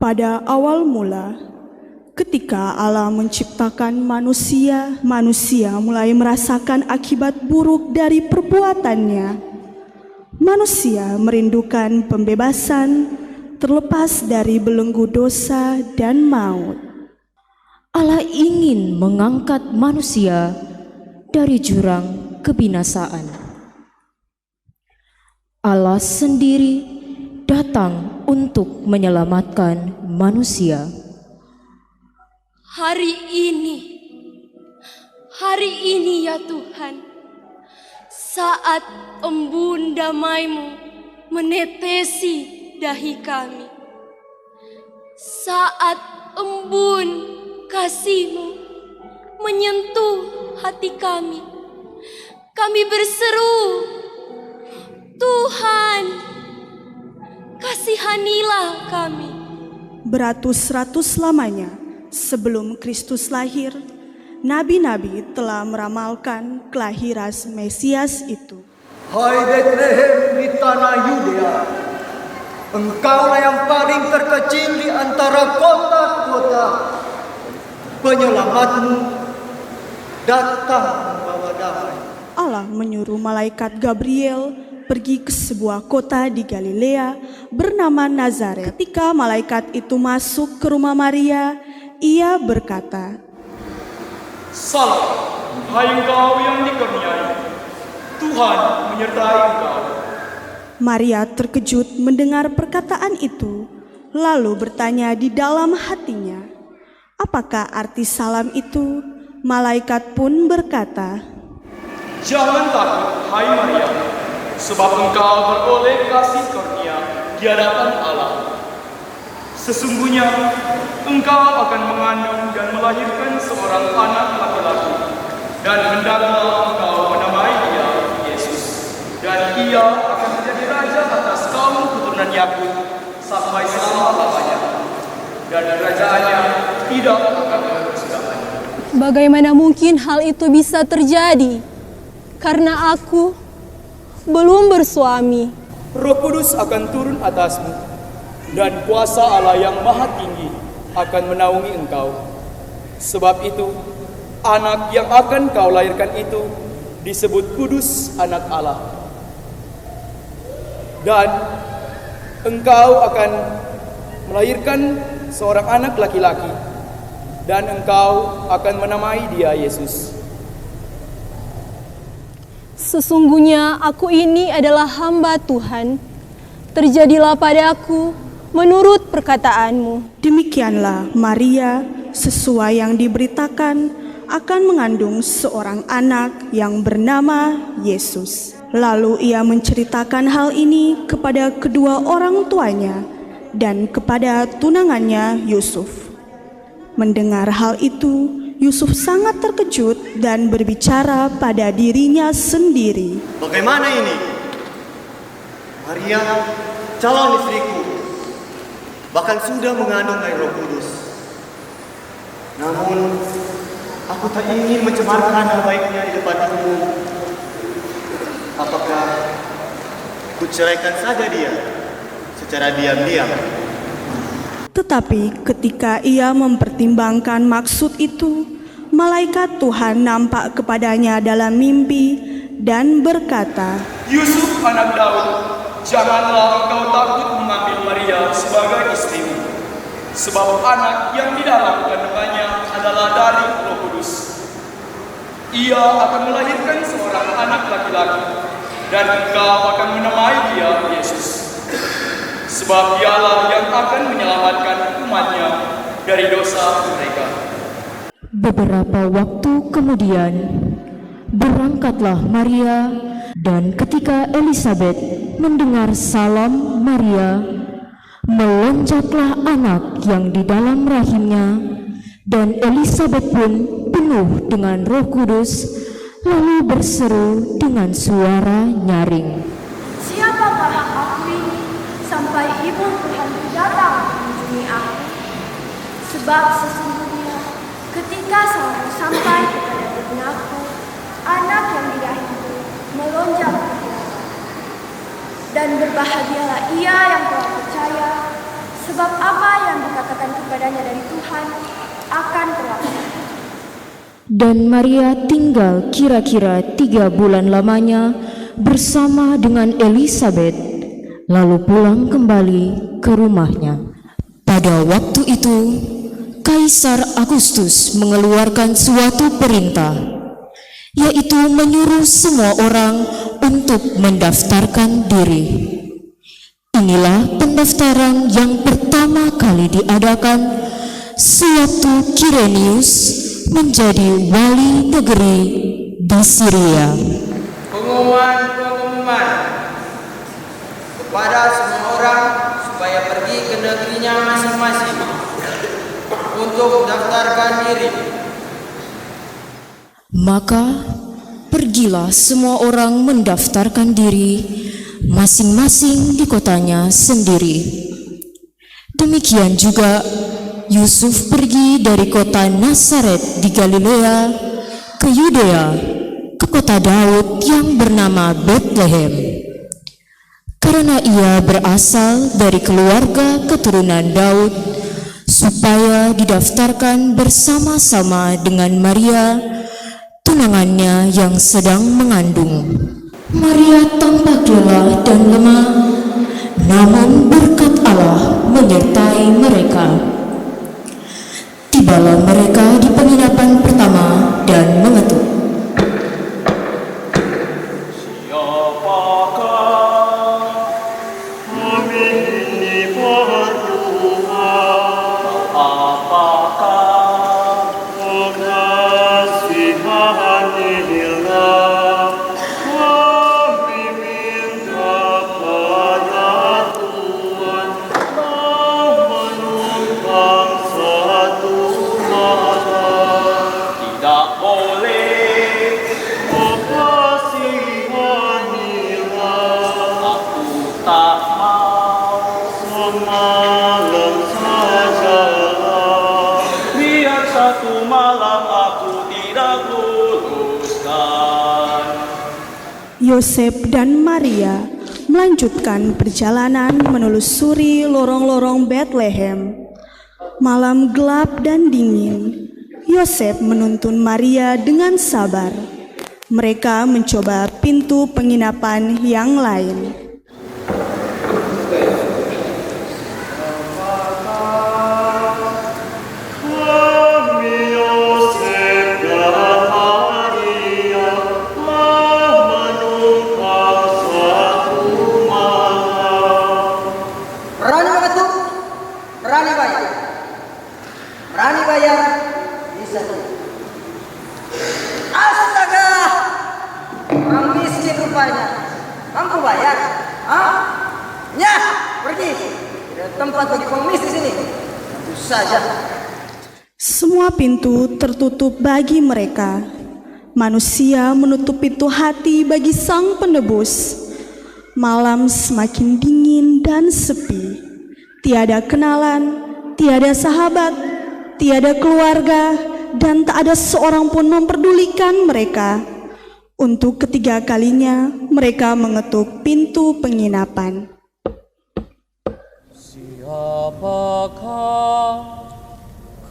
Pada awal mula, ketika Allah menciptakan manusia, manusia mulai merasakan akibat buruk dari perbuatannya. Manusia merindukan pembebasan, terlepas dari belenggu dosa dan maut. Allah ingin mengangkat manusia dari jurang kebinasaan. Allah sendiri datang untuk menyelamatkan manusia. Hari ini ya Tuhan, saat embun damai-Mu menetesi dahi kami, saat embun kasih-Mu menyentuh hati kami, kami berseru, Tuhan, kasihanilah kami. Beratus-ratus lamanya sebelum Kristus lahir, nabi-nabi telah meramalkan kelahiran Mesias itu. Hai Bethlehem di tanah Yudea, engkaulah yang paling terkecil di antara kota-kota. Penyelamatmu datang membawa damai. Allah menyuruh malaikat Gabriel pergi ke sebuah kota di Galilea bernama Nazaret. Ketika malaikat itu masuk ke rumah Maria, ia berkata, Salam, hai engkau yang dikurniai, Tuhan menyertai engkau. Maria terkejut mendengar perkataan itu, lalu bertanya di dalam hatinya, apakah arti salam itu? Malaikat pun berkata, Jangan takut, hai Maria, sebab engkau beroleh kasih karunia di hadapan Allah. Sesungguhnya engkau akan mengandung dan melahirkan seorang anak laki-laki, dan hendaklah engkau menamai dia Yesus. Dan ia akan menjadi raja atas kaum keturunan Yakub sampai selama-lamanya, dan kerajaannya tidak akan berkesudahan. Bagaimana mungkin hal itu bisa terjadi? Karena aku belum bersuami. Roh Kudus akan turun atasmu, dan kuasa Allah yang maha tinggi akan menaungi engkau. Sebab itu, anak yang akan kau lahirkan itu disebut Kudus Anak Allah. Dan engkau akan melahirkan seorang anak laki-laki, dan engkau akan menamai dia Yesus. Sesungguhnya aku ini adalah hamba Tuhan. Terjadilah padaku menurut perkataanmu. demikianlah Maria sesuai yang diberitakan akan mengandung seorang anak yang bernama Yesus. Lalu ia menceritakan hal ini kepada kedua orang tuanya dan kepada tunangannya Yusuf. Mendengar hal itu, Yusuf sangat terkejut dan berbicara pada dirinya sendiri. Bagaimana ini? Maria, calon istriku, bahkan sudah mengandung air Roh Kudus. Namun, aku tak ingin mencemarkan nama baiknya di depan umum. Apakah kuceraikan saja dia secara diam-diam? Tetapi ketika ia mempertimbangkan maksud itu, malaikat Tuhan nampak kepadanya dalam mimpi dan berkata, Yusuf anak Daud, janganlah engkau takut mengambil Maria sebagai istrimu, sebab anak yang di dalam kandungannya adalah dari Roh Kudus. Ia akan melahirkan seorang anak laki-laki, dan engkau akan menamai dia Yesus. Sebab dialah yang akan menyelamatkan umatnya dari dosa mereka. Beberapa waktu kemudian, berangkatlah Maria, dan ketika Elisabet mendengar salam Maria, melonjaklah anak yang di dalam rahimnya, dan Elisabet pun penuh dengan Roh Kudus, lalu berseru dengan suara nyaring, Siapakah aku ini sampai ibu Tuhan datang mengunjungi aku? Sebab sesungguhnya ketika saya sampai kepada telingaku, anak yang di dahiku melonjak ke hadapan. Dan berbahagialah ia yang telah percaya, Sebab apa yang dikatakan kepadanya dari Tuhan akan terlaksana. Dan Maria tinggal kira-kira 3 bulan lamanya bersama dengan Elisabet, lalu pulang kembali ke rumahnya. Pada waktu itu, Kaisar Agustus mengeluarkan suatu perintah, yaitu menyuruh semua orang untuk mendaftarkan diri. Inilah pendaftaran yang pertama kali diadakan sewaktu Kirenius menjadi wali negeri di Syria. Pengumuman kepada semua orang supaya pergi ke negerinya masing-masing untuk mendaftarkan diri. Maka pergilah semua orang mendaftarkan diri masing-masing di kotanya sendiri. Demikian juga Yusuf pergi dari kota Nazaret di Galilea ke Yudea, ke kota Daud yang bernama Betlehem, karena ia berasal dari keluarga keturunan Daud, supaya didaftarkan bersama-sama dengan Maria, tunangannya yang sedang mengandung. Maria tampak lelah dan lemah, namun berkat Allah menyertai mereka. Tibalah mereka di penginapan pertama dan mengetuk. Yosef dan Maria melanjutkan perjalanan menelusuri lorong-lorong Betlehem. Malam gelap dan dingin, Yosef menuntun Maria dengan sabar. Mereka mencoba pintu penginapan yang lain. Berani bayar, bisa. Astaga, orang miskin rupanya. Mampu bayar? Hah? Nyah, pergi. Tidak ada tempat bagi pengemis di sini. Tentu saja. Semua pintu tertutup bagi mereka. Manusia menutup pintu hati bagi Sang Penebus. Malam semakin dingin dan sepi. Tiada kenalan, tiada sahabat, tiada keluarga, dan tak ada seorang pun memperdulikan mereka. Untuk ketiga kalinya, mereka mengetuk pintu penginapan. Siapakah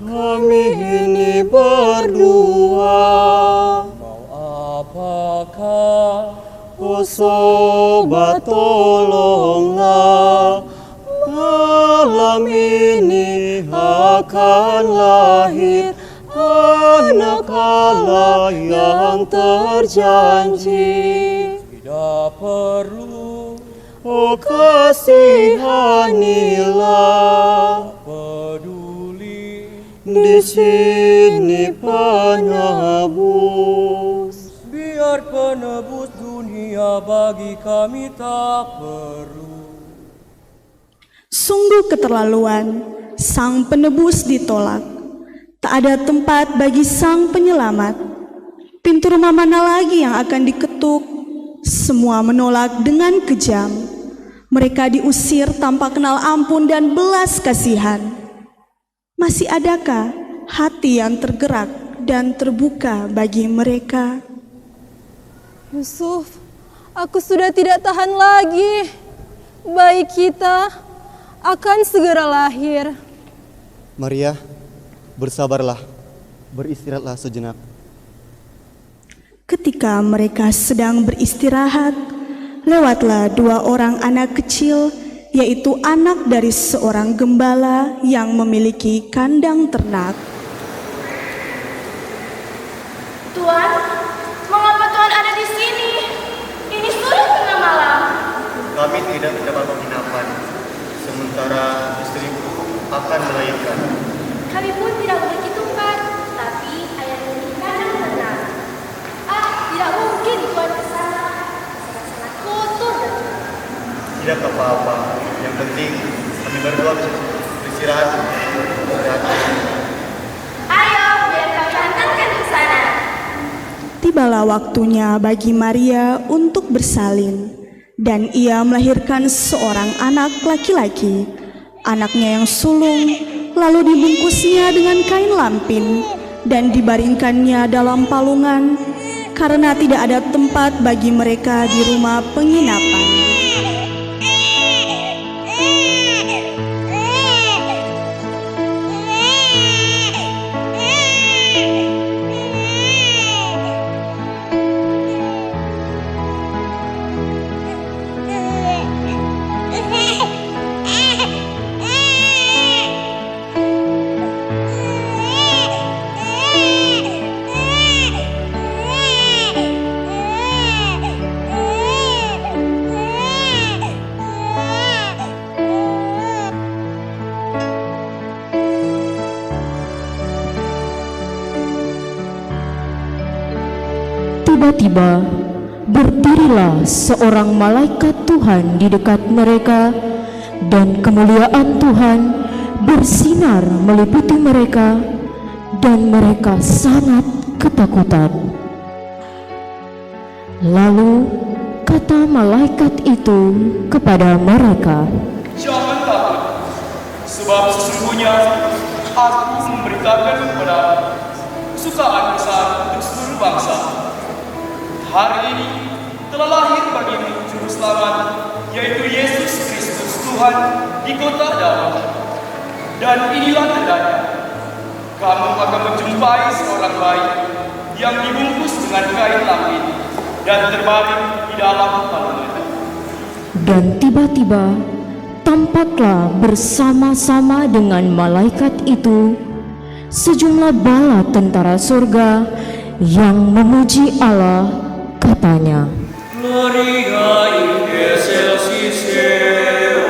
kami ini berdua? Mau apakah? Oh sobat, tolonglah. Malam ini akan lahir anak Allah yang terjanji. Tidak perlu, oh kasihanilah, peduli di sini penebus. Biar penebus dunia bagi kami tak perlu. Sungguh keterlaluan, Sang Penebus ditolak. Tak ada tempat bagi Sang Penyelamat. Pintu rumah mana lagi yang akan diketuk? Semua menolak dengan kejam. Mereka diusir tanpa kenal ampun dan belas kasihan. Masih adakah hati yang tergerak dan terbuka bagi mereka? Yusuf, aku sudah tidak tahan lagi. Baik kita, akan segera lahir. Maria, bersabarlah, beristirahatlah sejenak. Ketika mereka sedang beristirahat, lewatlah 2 orang anak kecil, yaitu anak dari seorang gembala yang memiliki kandang ternak. Tuan, mengapa Tuan ada di sini? Ini sudah tengah malam. Kami tidak dapat penginapan, sementara istriku akan melahirkan. Kami pun tidak memiliki tempat, tapi ayah memiliki kandang ternak. Tidak mungkin Tuan ke sana. Sangat kotor dan Tidak apa-apa, yang penting kami berdua bisa beristirahat. ayo, biar kami hantarkan ke sana. Tibalah waktunya bagi Maria untuk bersalin, dan ia melahirkan seorang anak laki-laki. Anaknya yang sulung, lalu dibungkusnya dengan kain lampin dan dibaringkannya dalam palungan, karena tidak ada tempat bagi mereka di rumah penginapan. Tiba-tiba berdirilah seorang malaikat Tuhan di dekat mereka, dan kemuliaan Tuhan bersinar meliputi mereka, dan mereka sangat ketakutan. Lalu kata malaikat itu kepada mereka, Jangan takut, sebab sesungguhnya aku memberitakan kepada kesukaan besar untuk seluruh bangsa. Hari ini telah lahir bagimu Juru Selamat, yaitu Yesus Kristus Tuhan di kota Daud. Dan inilah tandanya, kamu akan menjumpai seorang bayi yang dibungkus dengan kain lampin dan terbaring di dalam palungan. dan tiba-tiba tampaklah bersama-sama dengan malaikat itu sejumlah bala tentara surga yang memuji Allah, katanya, Gloria in excelsis Deo.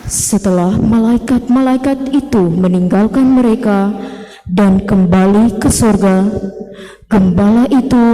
Setelah malaikat-malaikat itu meninggalkan mereka dan kembali ke surga, gembala itu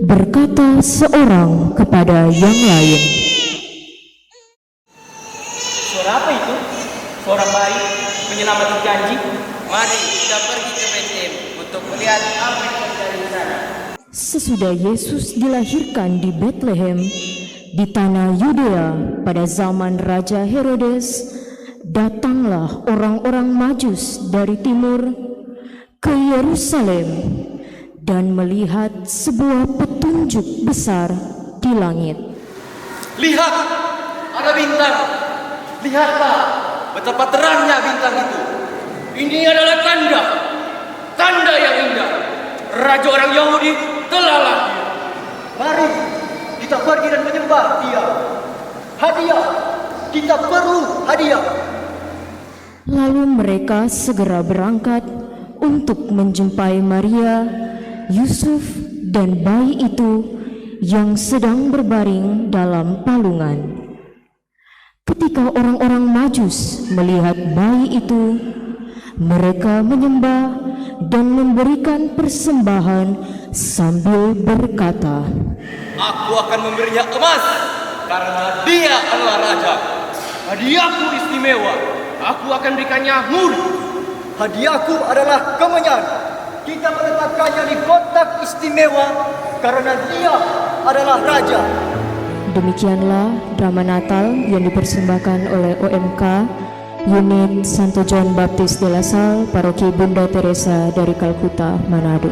berkata seorang kepada yang lain, Suara apa itu? Suara bayi menyelamatkan janji. Mari kita pergi ke Bethlehem untuk melihat apa yang terjadi di sana. Sesudah Yesus dilahirkan di Bethlehem di tanah Yudea pada zaman Raja Herodes, datanglah orang-orang Majus dari timur ke Yerusalem dan melihat sebuah petunjuk besar di langit. Lihat, ada bintang. Lihatlah betapa terangnya bintang itu. Ini adalah tanda yang indah. Raja orang Yahudi telah lahir. Mari kita pergi dan menyembah Dia. Hadiah, kita perlu hadiah. Lalu mereka segera berangkat untuk menjumpai Maria, Yusuf, dan bayi itu yang sedang berbaring dalam palungan. Ketika orang-orang Majus melihat bayi itu, mereka menyembah dan memberikan persembahan sambil berkata, Aku akan memberinya emas karena dia adalah raja. Hadiahku istimewa. Aku akan berikannya murni. Hadiahku adalah kemenyan. Kita meletakkannya di kotak istimewa karena Dia adalah Raja. Demikianlah drama Natal yang dipersembahkan oleh OMK Unit Santo John Baptist de la Salle, Paroki Bunda Teresa dari Kalkuta, Manado.